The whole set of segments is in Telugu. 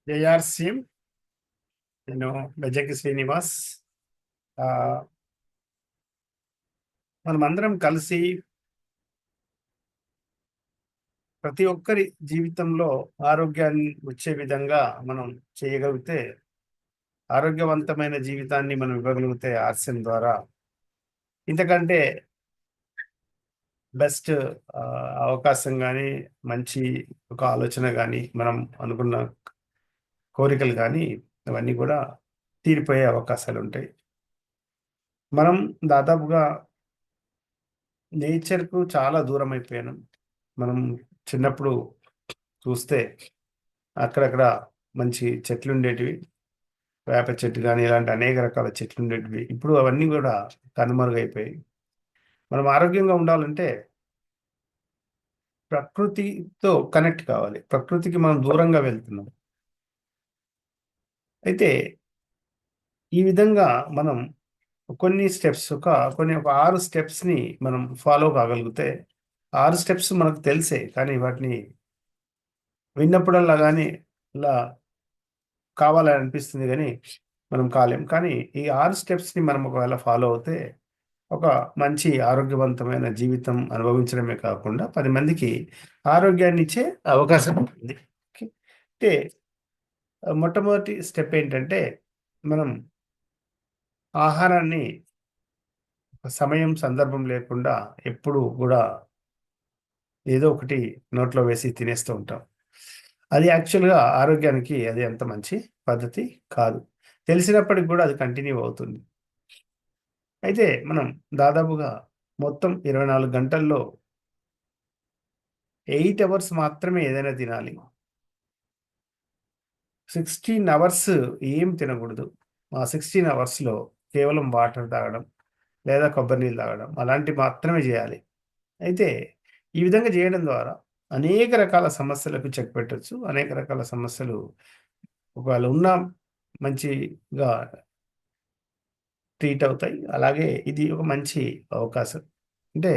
జేఆర్సీఎం. నేను బెజ్జకి శ్రీనివాస్. ఆ, మనమందరం కలిసి ప్రతి ఒక్కరి జీవితంలో ఆరోగ్యాన్ని వచ్చే విధంగా మనం చేయగలిగితే, ఆరోగ్యవంతమైన జీవితాన్ని మనం ఇవ్వగలిగితే ఆర్సన్ ద్వారా ఇంతకంటే బెస్ట్ అవకాశం కానీ, మంచి ఒక ఆలోచన కానీ, మనం అనుకున్న కోరికలు కానీ అవన్నీ కూడా తీరిపోయే అవకాశాలు ఉంటాయి. మనం దాదాపుగా నేచర్కు చాలా దూరం అయిపోయాను. మనం చిన్నప్పుడు చూస్తే అక్కడక్కడ మంచి చెట్లు ఉండేటివి. వేప చెట్టు కానీ ఇలాంటి అనేక రకాల చెట్లు ఉండేటివి. ఇప్పుడు అవన్నీ కూడా కనుమరుగైపోయాయి. మనం ఆరోగ్యంగా ఉండాలంటే ప్రకృతితో కనెక్ట్ కావాలి. ప్రకృతికి మనం దూరంగా వెళ్తున్నాం. అయితే ఈ విధంగా మనం కొన్ని ఒక 6 స్టెప్స్ని మనం ఫాలో కాగలిగితే, 6 స్టెప్స్ మనకు తెలిసే, కానీ వాటిని విన్నప్పుడల్లా కానీ ఇలా కావాలని అనిపిస్తుంది కానీ మనం కాలేం. కానీ ఈ 6 స్టెప్స్ని మనం ఒకవేళ ఫాలో అవుతే ఒక మంచి ఆరోగ్యవంతమైన జీవితం అనుభవించడమే కాకుండా 10 మందికి ఆరోగ్యాన్ని ఇచ్చే అవకాశం ఉంటుంది. ఓకే. అంటే మొట్టమొదటి స్టెప్ ఏంటంటే, మనం ఆహారాన్ని సమయం సందర్భం లేకుండా ఎప్పుడు కూడా ఏదో ఒకటి నోట్లో వేసి తినేస్తూ ఉంటాం. అది యాక్చువల్గా ఆరోగ్యానికి అది అంత మంచి పద్ధతి కాదు. తెలిసినప్పటికి కూడా అది కంటిన్యూ అవుతుంది. అయితే మనం దాదాపుగా మొత్తం 24 గంటల్లో 8 అవర్స్ మాత్రమే ఏదైనా తినాలి. 16 అవర్స్ ఏం తినకూడదు. ఆ 16 అవర్స్‌లో కేవలం వాటర్ తాగడం, లేదా కొబ్బరి నీళ్ళు తాగడం అలాంటివి మాత్రమే చేయాలి. అయితే ఈ విధంగా చేయడం ద్వారా అనేక రకాల సమస్యలకు చెక్ పెట్టొచ్చు. అనేక రకాల సమస్యలు ఒకవేళ ఉన్నా మంచిగా ట్రీట్ అవుతాయి. అలాగే ఇది ఒక మంచి అవకాశం. అంటే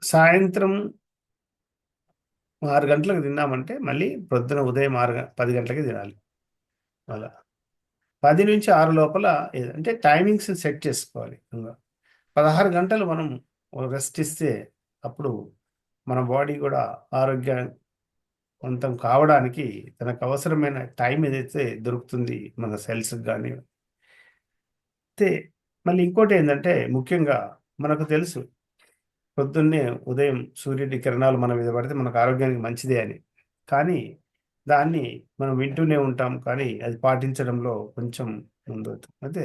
సాయంత్రం 6 గంటలకు తిన్నామంటే మళ్ళీ ప్రొద్దున ఉదయం 10 గంటలకి తినాలి. అలా 10-6 లోపల అంటే టైమింగ్స్ సెట్ చేసుకోవాలి. 16 గంటలు మనం రెస్ట్ ఇస్తే అప్పుడు మన బాడీ కూడా ఆరోగ్యవంతం కావడానికి తనకు అవసరమైన టైం ఏదైతే దొరుకుతుంది మన సెల్స్‌కి గాని. అయితే మళ్ళీ ఇంకోటేందంటే ముఖ్యంగా మనకు తెలుసు పొద్దున్నే ఉదయం సూర్యుడి కిరణాలు మన మీద పడితే మనకు ఆరోగ్యానికి మంచిదే అని. కానీ దాన్ని మనం వింటూనే ఉంటాం. కానీ అది పాటించడంలో కొంచెం ముందవుతాం. అయితే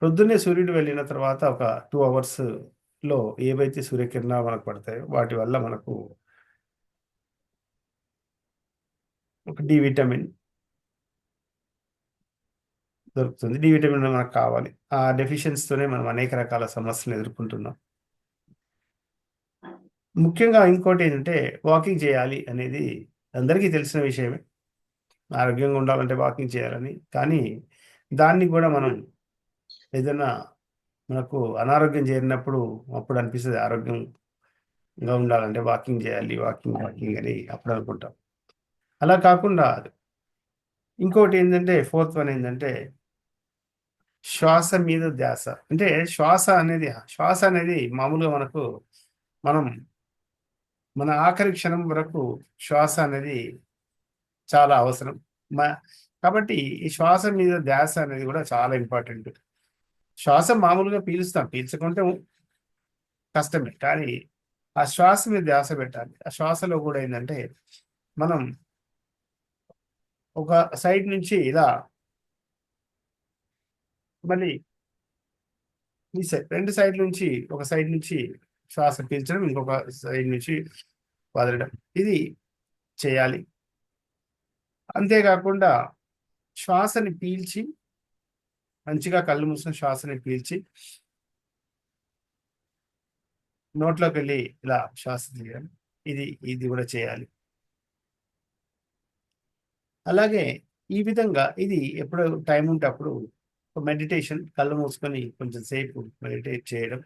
ప్రొద్దున్నే సూర్యుడు వెళ్ళిన తర్వాత ఒక 2 అవర్స్‌లో ఏవైతే సూర్యకిరణాలు మనకు పడతాయో వాటి వల్ల మనకు ఒక డి విటమిన్ దొరుకుతుంది. డి విటమిన్ మనకు కావాలి. ఆ డెఫిషియన్సీతోనే మనం అనేక రకాల సమస్యలను ఎదుర్కొంటున్నాం. ముఖ్యంగా ఇంకోటేంటంటే వాకింగ్ చేయాలి అనేది అందరికీ తెలిసిన విషయమే. ఆరోగ్యంగా ఉండాలంటే వాకింగ్ చేయాలని. కానీ దాన్ని కూడా మనం ఏదైనా మనకు అనారోగ్యం చేరినప్పుడు అప్పుడు అనిపిస్తది ఆరోగ్యంగా ఉండాలంటే వాకింగ్ చేయాలి. వాకింగ్, వాకింగ్ అని అప్పుడు అనుకుంటాం. అలా కాకుండా ఇంకోటేంటంటే ఫోర్త్ వన్ ఏంటంటే శ్వాస మీద ధ్యాస. అంటే శ్వాస అనేది మామూలుగా మనం మన ఆఖరి క్షణం వరకు శ్వాస అనేది చాలా అవసరం. మ కాబట్టి ఈ శ్వాస మీద ధ్యాస అనేది కూడా చాలా ఇంపార్టెంట్. శ్వాస మామూలుగా పీలుస్తాం. పీల్చకుంటే కష్టమే. కానీ ఆ శ్వాస మీద ధ్యాస పెట్టాలి. ఆ శ్వాసలో కూడా ఏందంటే, మనం ఒక సైడ్ నుంచి ఇలా మళ్ళీ ఈ 2 సైడ్‌ల నుంచి ఒక సైడ్ నుంచి శ్వాస పీల్చడం, ఇంకొక సైడ్ నుంచి వదలడం. ఇది చేయాలి. అంతే కాకుండా శ్వాసని పీల్చి మంచిగా కళ్ళు మూసుకొని శ్వాసని పీల్చి నోట్లోకెళ్ళి ఇలా శ్వాస తీయడం. ఇది కూడా చేయాలి. అలాగే ఈ విధంగా ఇది ఎప్పుడు టైం ఉంటే అప్పుడు మెడిటేషన్ కళ్ళు మూసుకొని కొంచెం సేపు మెడిటేట్ చేయడం.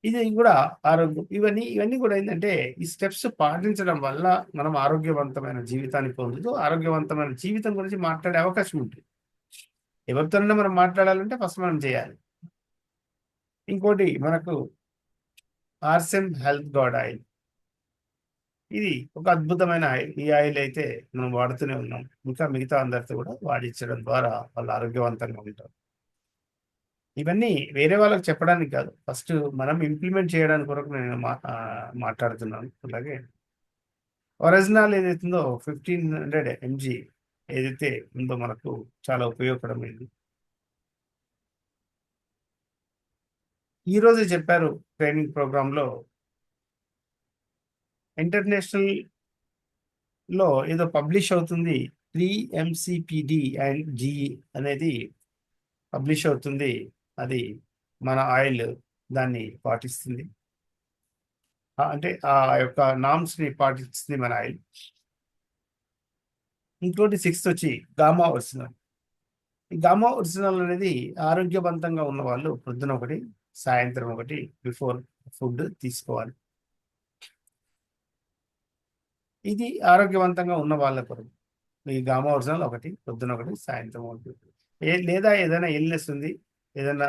ఇది కూడా ఆరోగ్యం. ఇవన్నీ కూడా ఏంటంటే ఈ స్టెప్స్ పాటించడం వల్ల మనం ఆరోగ్యవంతమైన జీవితాన్ని పొందుతూ ఆరోగ్యవంతమైన జీవితం గురించి మాట్లాడే అవకాశం ఉంటుంది. ఎవరితోనైనా మనం మాట్లాడాలంటే ఫస్ట్ మనం చేయాలి. ఇంకోటి మనకు ఆర్సెమ్ హెల్త్ గార్డ్ ఆయిల్. ఇది ఒక అద్భుతమైన ఆయిల్. ఈ ఆయిల్ అయితే మనం వాడుతూనే ఉన్నాం. ఇంకా మిగతా అందరితో కూడా వాడించడం ద్వారా వాళ్ళు ఆరోగ్యవంతంగా ఉంటారు. ఇవన్నీ వేరే వాళ్ళకి చెప్పడానికి కాదు. ఫస్ట్ మనం ఇంప్లిమెంట్ చేయడానికి కొరకు నేను మాట్లాడుతున్నాను. అలాగే ఒరిజినల్ ఏదైతుందో 1500 ఎంజీ ఏదైతే ఉందో మనకు చాలా ఉపయోగకరమైంది. ఈ రోజే చెప్పారు ట్రైనింగ్ ప్రోగ్రాంలో ఇంటర్నేషనల్ లో ఏదో పబ్లిష్ అవుతుంది. 3 MCPD అండ్ GE అనేది పబ్లిష్ అవుతుంది. అది మన ఆయిల్ దాన్ని పాటిస్తుంది. అంటే ఆ యొక్క నామ్స్ ని పాటిస్తుంది మన ఆయిల్. ఇంకోటి 6th వచ్చి గామా ఒరిజినల్. ఈ గామా ఒరిజినల్ అనేది ఆరోగ్యవంతంగా ఉన్న వాళ్ళు పొద్దున ఒకటి, సాయంత్రం ఒకటి బిఫోర్ ఫుడ్ తీసుకోవాలి. ఇది ఆరోగ్యవంతంగా ఉన్న వాళ్ళ కొరకు. ఈ గామా ఒరిజినల్ ఒకటి, పొద్దున ఒకటి, సాయంత్రం ఒకటి. లేదా ఏదైనా ఇల్నెస్ ఉంది, ఏదైనా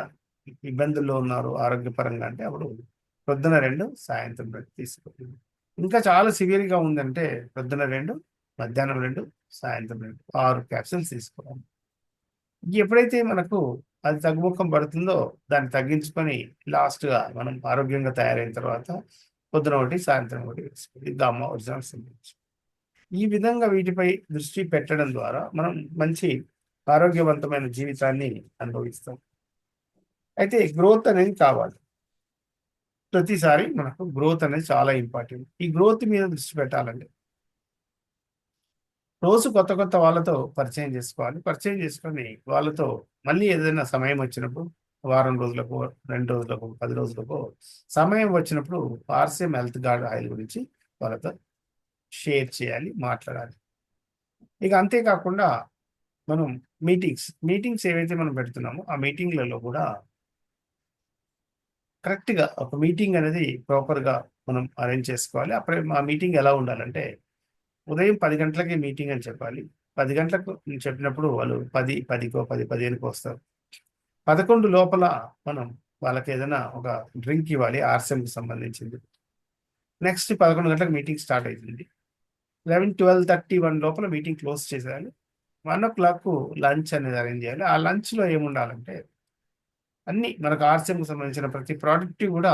ఇబ్బందుల్లో ఉన్నారు ఆరోగ్యపరంగా అంటే అప్పుడు పొద్దున 2, సాయంత్రం 2 తీసుకోవాలి. ఇంకా చాలా సివియర్గా ఉందంటే పొద్దున 2, మధ్యాహ్నం 2, సాయంత్రం 2, 6 క్యాప్సిల్స్ తీసుకోవాలి. ఎప్పుడైతే మనకు అది తగ్గుముఖం పడుతుందో దాన్ని తగ్గించుకొని లాస్ట్గా మనం ఆరోగ్యంగా తయారైన తర్వాత పొద్దున ఒకటి, సాయంత్రం ఒకటి వేసుకోవాలి. Gamma original symbols. ఈ విధంగా వీటిపై దృష్టి పెట్టడం ద్వారా మనం మంచి ఆరోగ్యవంతమైన జీవితాన్ని అనుభవిస్తాం. అయితే గ్రోత్ అనేది కావాలి. ప్రతిసారి మనకు గ్రోత్ అనేది చాలా ఇంపార్టెంట్. ఈ గ్రోత్ మీద దృష్టి పెట్టాలండి. రోజు కొత్త కొత్త వాళ్ళతో పరిచయం చేసుకోవాలి. పరిచయం చేసుకొని వాళ్ళతో మళ్ళీ ఏదైనా సమయం వచ్చినప్పుడు వారం రోజులకో, 2 రోజులకో, 10 రోజులకో సమయం వచ్చినప్పుడు ఆర్సీఎం హెల్త్ గార్డ్ ఆయిల్ గురించి వాళ్ళతో షేర్ చేయాలి, మాట్లాడాలి. ఇక అంతేకాకుండా మనం మీటింగ్స్ ఏవైతే మనం పెడుతున్నామో ఆ మీటింగ్లలో కూడా కరెక్ట్‌గా ఒక మీటింగ్ అనేది ప్రాపర్‌గా మనం అరేంజ్ చేసుకోవాలి. అప్పుడే మా మీటింగ్ ఎలా ఉండాలంటే ఉదయం 10 గంటలకి మీటింగ్ అని చెప్పాలి. 10 గంటలకు చెప్పినప్పుడు వాళ్ళు 10, 10కో, 10, 15కో వస్తారు. 11 లోపల మనం వాళ్ళకేదైనా ఒక డ్రింక్ ఇవ్వాలి ఆర్సెమ్‌కి సంబంధించింది. నెక్స్ట్ 11 గంటలకు మీటింగ్ స్టార్ట్ అయితుంది. 11, 12:30, 1 లోపల మీటింగ్ క్లోజ్ చేసేయాలి. 1:00 లంచ్ అనేది అరేంజ్ చేయాలి. ఆ లంచ్‌లో ఏముండాలంటే అన్నీ మనకు ఆర్సెమ్‌కి సంబంధించిన ప్రతి ప్రోడక్ట్ కూడా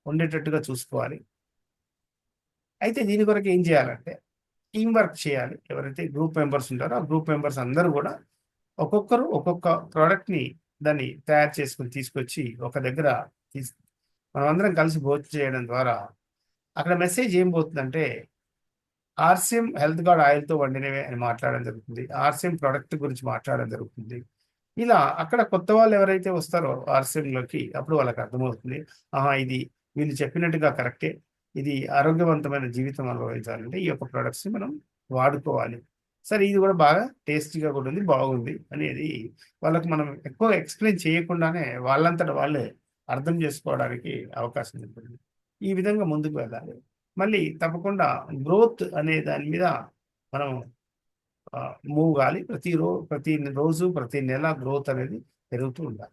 ఉండేటట్టుగా చూసుకోవాలి. అయితే దీని కొరకు ఏం చేయాలంటే టీమ్ వర్క్ చేయాలి. ఎవరైతే గ్రూప్ మెంబర్స్ ఉంటారో ఆ గ్రూప్ మెంబర్స్ అందరూ కూడా ఒక్కొక్కరు ఒక్కొక్క ప్రోడక్ట్‌ని దాన్ని తయారు చేసుకొని తీసుకొచ్చి ఒక దగ్గర తీస్ మనమందరం కలిసి భోజనం చేయడం ద్వారా అక్కడ మెసేజ్ ఏం పోతుందంటే ఆర్సీఎం హెల్త్ గార్డ్ ఆయిల్‌తో వండినవే అని మాట్లాడడం జరుగుతుంది. ఆర్సీఎం ప్రొడక్ట్ గురించి మాట్లాడడం జరుగుతుంది. ఇలా అక్కడ కొత్త వాళ్ళు ఎవరైతే వస్తారో ఆర్సీఎంలోకి అప్పుడు వాళ్ళకి అర్థమవుతుంది. ఆహా! ఇది వీళ్ళు చెప్పినట్టుగా కరెక్టే. ఇది ఆరోగ్యవంతమైన జీవితం అనుభవించాలంటే ఈ యొక్క ప్రొడక్ట్స్‌ని మనం వాడుకోవాలి. సరే ఇది కూడా బాగా టేస్టీగా కూడా ఉంది. బాగుంది అనేది వాళ్ళకి మనం ఎక్కువ ఎక్స్‌ప్లెయిన్ చేయకుండానే వాళ్ళంతట వాళ్ళే అర్థం చేసుకోవడానికి అవకాశం ఉంటుంది. ఈ విధంగా ముందుకు వెళ్ళాలి. మళ్ళీ తప్పకుండా గ్రోత్ అనే దాని మీద మనం మూవ్ కాలి. ప్రతి రోజు, ప్రతి నెల గ్రోత్ అనేది పెరుగుతూ ఉండాలి.